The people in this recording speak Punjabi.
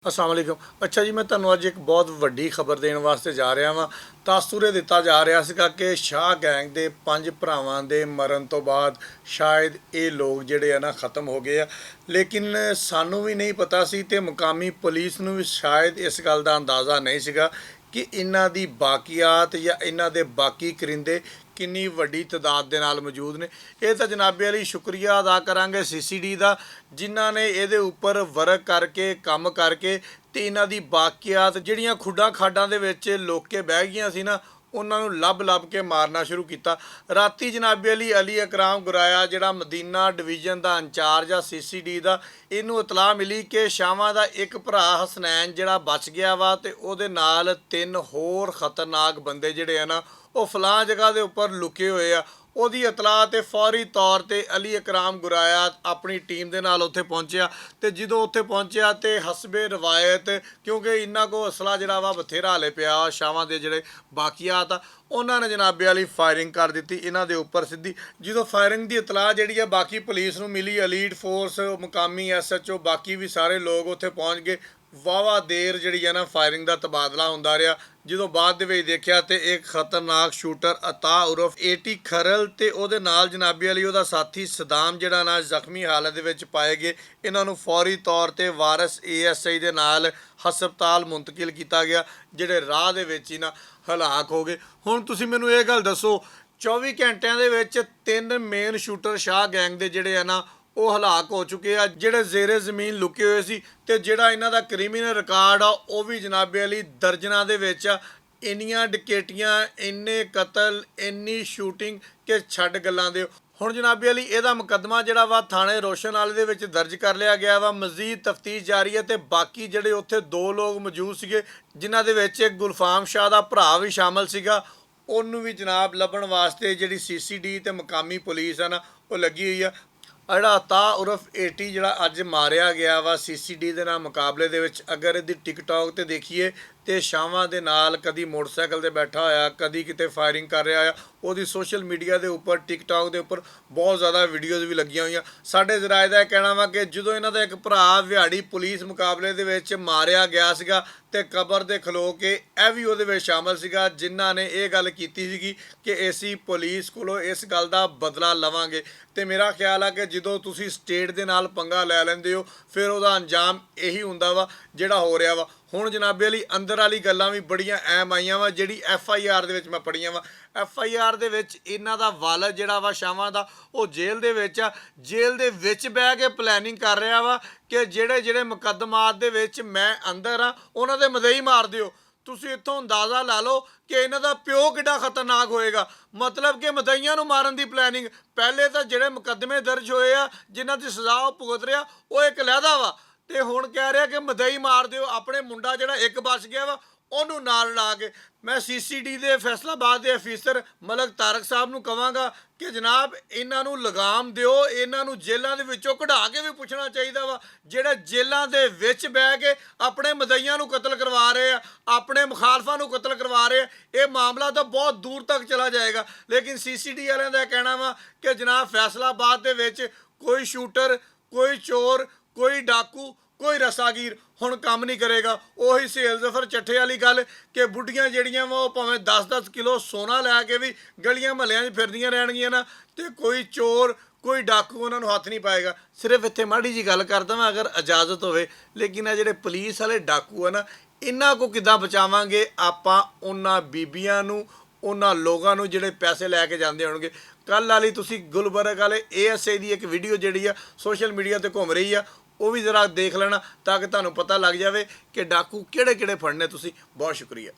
अस्सलाम वालेकुम। अच्छा जी, मैं ਤੁਹਾਨੂੰ ਅੱਜ ਇੱਕ ਬਹੁਤ ਵੱਡੀ ਖਬਰ ਦੇਣ ਵਾਸਤੇ ਜਾ ਰਿਹਾ ਵਾਂ। ਤਾਸੁਰੇ ਦਿੱਤਾ ਜਾ ਰਿਹਾ ਸੀਗਾ ਕਿ ਸ਼ਾਹ ਗੈਂਗ ਦੇ 5 ਭਰਾਵਾਂ ਦੇ ਮਰਨ ਤੋਂ ਬਾਅਦ ਸ਼ਾਇਦ ਇਹ ਲੋਕ ਜਿਹੜੇ ਆ ਨਾ ਖਤਮ ਹੋ ਗਏ ਆ, ਲੇਕਿਨ ਸਾਨੂੰ ਵੀ ਨਹੀਂ ਪਤਾ ਸੀ ਤੇ ਮੁਕਾਮੀ ਪੁਲਿਸ ਨੂੰ ਵੀ ਸ਼ਾਇਦ ਇਸ ਗੱਲ ਦਾ ਅੰਦਾਜ਼ਾ ਨਹੀਂ ਸੀਗਾ ਕਿ ਇਹਨਾਂ ਦੀ ਬਾਕੀਆਤ ਜਾਂ ਇਹਨਾਂ ਦੇ ਬਾਕੀ ਕਰਿੰਦੇ ਕਿੰਨੀ ਵੱਡੀ ਤਾਦਾਦ ਦੇ ਨਾਲ ਮੌਜੂਦ ਨੇ। ਇਹ ਤਾਂ ਜਨਾਬੇ ਵਾਲੀ ਸ਼ੁਕਰੀਆ ਅਦਾ ਕਰਾਂਗੇ CCD ਦਾ, ਜਿਨ੍ਹਾਂ ਨੇ ਇਹਦੇ ਉੱਪਰ ਵਰਕ ਕਰਕੇ ਕੰਮ ਕਰਕੇ ਤੇ ਇਹਨਾਂ ਦੀ ਬਾਕੀਆਤ ਜਿਹੜੀਆਂ ਖੁੱਡਾਂ ਖਾਡਾਂ ਦੇ ਵਿੱਚ ਲੁੱਕ ਕੇ ਬਹਿ ਗਈਆਂ ਸੀ ਨਾ, ਉਹਨਾਂ ਨੂੰ ਲੱਭ ਕੇ ਮਾਰਨਾ ਸ਼ੁਰੂ ਕੀਤਾ। ਰਾਤੀ ਜਨਾਬੇ ਅਲੀ ਇਕਰਾਮ ਗੁਰਾਇਆ ਜਿਹੜਾ ਮਦੀਨਾ ਡਿਵੀਜ਼ਨ ਦਾ ਇੰਚਾਰਜ ਆ CCD ਦਾ, ਇਹਨੂੰ ਇਤਲਾਹ ਮਿਲੀ ਕਿ ਸ਼ਾਮਾਂ ਦਾ ਇੱਕ ਭਰਾ ਹਸਨੈਨ ਜਿਹੜਾ ਬਚ ਗਿਆ ਵਾ ਤੇ ਉਹਦੇ ਨਾਲ 3 ਹੋਰ ਖਤਰਨਾਕ ਬੰਦੇ ਜਿਹੜੇ ਆ ਨਾ ਉਹ ਫਲਾਂ ਜਗ੍ਹਾ ਦੇ ਉੱਪਰ ਲੁਕੇ ਹੋਏ ਆ। ਉਹਦੀ ਇਤਲਾਹ ਤੇ ਫੌਰੀ ਤੌਰ ਤੇ ਅਲੀ ਇਕਰਾਮ ਗੁਰਾਇਆ ਆਪਣੀ ਟੀਮ ਦੇ ਨਾਲ ਉੱਥੇ ਪਹੁੰਚਿਆ ਤੇ ਜਦੋਂ ਉੱਥੇ ਪਹੁੰਚਿਆ ਤੇ ਹਸਬੇ ਰਵਾਇਤ, ਕਿਉਂਕਿ ਇਹਨਾਂ ਕੋ ਅਸਲਾ ਜਿਹੜਾ ਵਾ ਬਥੇਰਾ ਹਲੇ ਪਿਆ ਸ਼ਾਵਾਂ ਦੇ ਜਿਹੜੇ ਬਾਕੀਆਤ ਆ, ਉਹਨਾਂ ਨੇ ਜਨਾਬੇ ਵਾਲੀ ਫਾਇਰਿੰਗ ਕਰ ਦਿੱਤੀ ਇਹਨਾਂ ਦੇ ਉੱਪਰ ਸਿੱਧੀ। ਜਦੋਂ ਫਾਇਰਿੰਗ ਦੀ ਇਤਲਾਹ ਜਿਹੜੀ ਆ ਬਾਕੀ ਪੁਲਿਸ ਨੂੰ ਮਿਲੀ, ਐਲੀਟ ਫੋਰਸ, ਮੁਕਾਮੀ SHO, ਬਾਕੀ ਵੀ ਸਾਰੇ ਲੋਕ ਉੱਥੇ ਪਹੁੰਚ ਗਏ। ਵਾਵਾ ਦੇਰ ਜਿਹੜੀ ਆ ਨਾ ਫਾਇਰਿੰਗ ਦਾ ਤਬਾਦਲਾ ਹੁੰਦਾ ਰਿਹਾ। ਜਦੋਂ ਬਾਅਦ ਦੇ ਵਿੱਚ ਦੇਖਿਆ ਤੇ ਇੱਕ ਖਤਰਨਾਕ ਸ਼ੂਟਰ ਅਤਾ ਉਰਫ AT ਖਰਲ ਤੇ ਉਹਦੇ ਨਾਲ ਜਨਾਬੀ ਵਾਲੀ ਉਹਦਾ ਸਾਥੀ ਸਦਾਮ ਜਿਹੜਾ ਨਾ ਜ਼ਖਮੀ ਹਾਲਤ ਦੇ ਵਿੱਚ ਪਾਏ ਗਏ। ਇਹਨਾਂ ਨੂੰ ਫੌਰੀ ਤੌਰ ਤੇ ਵਾਰਿਸ ASI ਦੇ ਨਾਲ ਹਸਪਤਾਲ ਮੁੰਤਕਿਲ ਕੀਤਾ ਗਿਆ, ਜਿਹੜੇ ਰਾਹ ਦੇ ਵਿੱਚ ਹੀ ਨਾ ਹਲਾਕ ਹੋ ਗਏ। ਹੁਣ ਤੁਸੀਂ ਮੈਨੂੰ ਇਹ ਗੱਲ ਦੱਸੋ, 24 ਘੰਟਿਆਂ ਦੇ ਵਿੱਚ 3 ਮੇਨ ਸ਼ੂਟਰ ਸ਼ਾਹ ਗੈਂਗ ਦੇ ਜਿਹੜੇ ਆ ਨਾ ਉਹ ਹਲਾਕ ਹੋ ਚੁੱਕੇ ਆ, ਜਿਹੜੇ ਜ਼ੇਰੇ ਜ਼ਮੀਨ ਲੁਕੇ ਹੋਏ ਸੀ ਤੇ ਜਿਹੜਾ ਇਹਨਾਂ ਦਾ ਕ੍ਰਿਮੀਨਲ ਰਿਕਾਰਡ ਆ ਉਹ ਵੀ ਜਨਾਬੇ ਵਾਲੀ ਦਰਜਨਾਂ ਦੇ ਵਿੱਚ ਆ। ਇੰਨੀਆਂ ਡਕੈਤੀਆਂ, ਇੰਨੇ ਕਤਲ, ਇੰਨੀ ਸ਼ੂਟਿੰਗ ਕਿ ਛੱਡ ਗੱਲਾਂ ਦੇ। ਹੁਣ ਜਨਾਬੇ ਵਾਲੀ ਇਹਦਾ ਮੁਕੱਦਮਾ ਜਿਹੜਾ ਵਾ ਥਾਣੇ ਰੋਸ਼ਨ ਵਾਲੇ ਦੇ ਵਿੱਚ ਦਰਜ ਕਰ ਲਿਆ ਗਿਆ ਵਾ। ਮਜ਼ੀਦ ਤਫਤੀਸ਼ ਜਾਰੀ ਹੈ ਤੇ ਬਾਕੀ ਜਿਹੜੇ ਉੱਥੇ 2 ਲੋਕ ਮੌਜੂਦ ਸੀਗੇ, ਜਿਨ੍ਹਾਂ ਦੇ ਵਿੱਚ ਇੱਕ ਗੁਲਫਾਮ ਸ਼ਾਹ ਦਾ ਭਰਾ ਵੀ ਸ਼ਾਮਲ ਸੀਗਾ, ਉਹਨੂੰ ਵੀ ਜਨਾਬ ਲੱਭਣ ਵਾਸਤੇ ਜਿਹੜੀ CCD ਤੇ ਮੁਕਾਮੀ ਪੁਲਿਸ ਆ ਨਾ ਉਹ ਲੱਗੀ ਹੋਈ ਆ। ਜਿਹੜਾ ਅਤਾ ਉਰਫ AT ਜਿਹੜਾ ਅੱਜ ਮਾਰਿਆ ਗਿਆ ਵਾ CCD ਦੇ ਨਾਲ ਮੁਕਾਬਲੇ ਦੇ ਵਿੱਚ, ਅਗਰ ਇਹਦੀ TikTok ਤੇ ਦੇਖੀਏ ਤੇ ਸ਼ਾਵਾਂ ਦੇ ਨਾਲ ਕਦੀ ਮੋਟਰਸਾਈਕਲ ਤੇ ਬੈਠਾ ਹੋਇਆ, ਕਦੀ ਕਿਤੇ ਫਾਇਰਿੰਗ ਕਰ ਰਿਹਾ ਆ। ਉਹਦੀ ਸੋਸ਼ਲ ਮੀਡੀਆ ਦੇ ਉੱਪਰ TikTok ਦੇ ਉੱਪਰ ਬਹੁਤ ਜ਼ਿਆਦਾ ਵੀਡੀਓਜ਼ ਵੀ ਲੱਗੀਆਂ ਹੋਈਆਂ। ਸਾਡੇ ਜ਼ਰਾਏ ਦਾ ਕਹਿਣਾ ਵਾ ਕਿ ਜਦੋਂ ਇਹਨਾਂ ਦਾ ਇੱਕ ਭਰਾ ਵਿਹਾੜੀ ਪੁਲਿਸ ਮੁਕਾਬਲੇ ਦੇ ਵਿੱਚ ਮਾਰਿਆ ਗਿਆ ਸੀਗਾ ਤੇ ਕਬਰ ਦੇ ਖਲੋ ਕੇ ਇਹ ਵੀ ਉਹਦੇ ਵਿੱਚ ਸ਼ਾਮਲ ਸੀਗਾ, ਜਿਨ੍ਹਾਂ ਨੇ ਇਹ ਗੱਲ ਕੀਤੀ ਸੀਗੀ ਕਿ ਅਸੀਂ ਪੁਲਿਸ ਕੋਲੋਂ ਇਸ ਗੱਲ ਦਾ ਬਦਲਾ ਲਵਾਂਗੇ। ਤੇ ਮੇਰਾ ਖਿਆਲ ਆ ਕਿ ਜਦੋਂ ਤੁਸੀਂ ਸਟੇਟ ਦੇ ਨਾਲ ਪੰਗਾ ਲੈ ਲੈਂਦੇ ਹੋ ਫਿਰ ਉਹਦਾ ਅੰਜਾਮ ਇਹੀ ਹੁੰਦਾ ਵਾ ਜਿਹੜਾ ਹੋ ਰਿਹਾ ਵਾ। ਹੁਣ ਜਨਾਬੇ ਵਾਲੀ ਅੰਦਰ ਵਾਲੀ ਗੱਲਾਂ ਵੀ ਬੜੀਆਂ ਅਹਿਮ ਆਈਆਂ ਵਾ, ਜਿਹੜੀ FIR ਦੇ ਵਿੱਚ ਮੈਂ ਪੜ੍ਹੀਆਂ ਵਾ। FIR ਦੇ ਵਿੱਚ ਇਹਨਾਂ ਦਾ ਵਾਲਦ ਜਿਹੜਾ ਵਾ ਸ਼ਾਮਾਂ ਦਾ ਉਹ ਜੇਲ੍ਹ ਦੇ ਵਿੱਚ ਆ। ਜੇਲ੍ਹ ਦੇ ਵਿੱਚ ਬਹਿ ਕੇ ਪਲੈਨਿੰਗ ਕਰ ਰਿਹਾ ਵਾ ਕਿ ਜਿਹੜੇ ਮੁਕੱਦਮਾਤ ਦੇ ਵਿੱਚ ਮੈਂ ਅੰਦਰ ਆ ਉਹਨਾਂ ਦੇ ਮਦਈ ਮਾਰ ਦਿਓ। ਤੁਸੀਂ ਇੱਥੋਂ ਅੰਦਾਜ਼ਾ ਲਾ ਲਓ ਕਿ ਇਹਨਾਂ ਦਾ ਪਿਓ ਕਿੱਡਾ ਖਤਰਨਾਕ ਹੋਏਗਾ। ਮਤਲਬ ਕਿ ਮਦਈਆਂ ਨੂੰ ਮਾਰਨ ਦੀ ਪਲੈਨਿੰਗ। ਪਹਿਲੇ ਤਾਂ ਜਿਹੜੇ ਮੁਕੱਦਮੇ ਦਰਜ ਹੋਏ ਆ, ਜਿਨ੍ਹਾਂ ਦੀ ਸਜ਼ਾ ਉਹ ਭੁਗਤ ਰਿਹਾ, ਉਹ ਇੱਕ ਲਹਿਦਾ ਵਾ, ਤੇ ਹੁਣ ਕਹਿ ਰਿਹਾ ਕਿ ਮਦਈ ਮਾਰ ਦਿਓ। ਆਪਣੇ ਮੁੰਡਾ ਜਿਹੜਾ ਇੱਕ ਬਚ ਗਿਆ ਵਾ ਉਹਨੂੰ ਨਾਲ ਲਾ ਕੇ। ਮੈਂ CCD ਦੇ ਫੈਸਲਾਬਾਦ ਦੇ ਅਫੀਸਰ ਮਲਕ ਤਾਰਕ ਸਾਹਿਬ ਨੂੰ ਕਹਾਂਗਾ ਕਿ ਜਨਾਬ ਇਹਨਾਂ ਨੂੰ ਲਗਾਮ ਦਿਓ, ਇਹਨਾਂ ਨੂੰ ਜੇਲ੍ਹਾਂ ਦੇ ਵਿੱਚੋਂ ਕਢਾ ਕੇ ਵੀ ਪੁੱਛਣਾ ਚਾਹੀਦਾ ਵਾ। ਜਿਹੜੇ ਜੇਲ੍ਹਾਂ ਦੇ ਵਿੱਚ ਬਹਿ ਕੇ ਆਪਣੇ ਮਦਈਆਂ ਨੂੰ ਕਤਲ ਕਰਵਾ ਰਹੇ ਆ, ਆਪਣੇ ਮੁਖਾਲਫਾਂ ਨੂੰ ਕਤਲ ਕਰਵਾ ਰਹੇ ਆ, ਇਹ ਮਾਮਲਾ ਤਾਂ ਬਹੁਤ ਦੂਰ ਤੱਕ ਚਲਾ ਜਾਏਗਾ। ਲੇਕਿਨ CCD ਵਾਲਿਆਂ ਦਾ ਕਹਿਣਾ ਵਾ ਕਿ ਜਨਾਬ ਫੈਸਲਾਬਾਦ ਦੇ ਵਿੱਚ ਕੋਈ ਸ਼ੂਟਰ, ਕੋਈ ਚੋਰ, ਕੋਈ ਡਾਕੂ, ਕੋਈ ਰਸਾਗੀਰ ਹੁਣ ਕੰਮ ਨਹੀਂ ਕਰੇਗਾ। ਉਹੀ ਸਹੇਲ ਜ਼ਫਰ ਚੱਠੇ ਵਾਲੀ ਗੱਲ ਕਿ ਬੁੱਢੀਆਂ ਜਿਹੜੀਆਂ ਵਾ ਉਹ ਭਾਵੇਂ 10-10 ਕਿਲੋ ਸੋਨਾ ਲੈ ਕੇ ਵੀ ਗਲੀਆਂ ਮਹੱਲਿਆਂ 'ਚ ਫਿਰਦੀਆਂ ਰਹਿਣਗੀਆਂ ਨਾ, ਤੇ ਕੋਈ ਚੋਰ, ਕੋਈ ਡਾਕੂ ਉਹਨਾਂ ਨੂੰ ਹੱਥ ਨਹੀਂ ਪਾਏਗਾ। ਸਿਰਫ ਇੱਥੇ ਮਾੜੀ ਜੀ ਗੱਲ ਕਰਦਾ ਮੈਂ, ਅਗਰ ਇਜਾਜ਼ਤ ਹੋਵੇ, ਲੇਕਿਨ ਆ ਜਿਹੜੇ ਪੁਲਿਸ ਵਾਲੇ ਡਾਕੂ ਆ ਨਾ, ਇਹਨਾਂ ਕੋ ਕਿੱਦਾਂ ਬਚਾਵਾਂਗੇ ਆਪਾਂ ਉਹਨਾਂ ਬੀਬੀਆਂ ਨੂੰ, ਉਹਨਾਂ ਲੋਕਾਂ ਨੂੰ ਜਿਹੜੇ ਪੈਸੇ ਲੈ ਕੇ ਜਾਂਦੇ ਹੋਣਗੇ। ਕੱਲ੍ਹ ਵਾਲੀ ਤੁਸੀਂ ਗੁਲਬਰਗ ਵਾਲੇ ASI ਦੀ ਇੱਕ ਵੀਡੀਓ ਜਿਹੜੀ ਆ ਸੋਸ਼ਲ ਮੀਡੀਆ 'ਤੇ ਘੁੰਮ ਰਹੀ ਆ, ਉਹ ਵੀ ਜ਼ਰਾ ਦੇਖ ਲੈਣਾ ਤਾਂ ਕਿ ਤੁਹਾਨੂੰ ਪਤਾ ਲੱਗ ਜਾਵੇ ਕਿ ਡਾਕੂ ਕਿਹੜੇ ਫੜਨੇ ਤੁਸੀਂ। ਬਹੁਤ ਸ਼ੁਕਰੀਆ।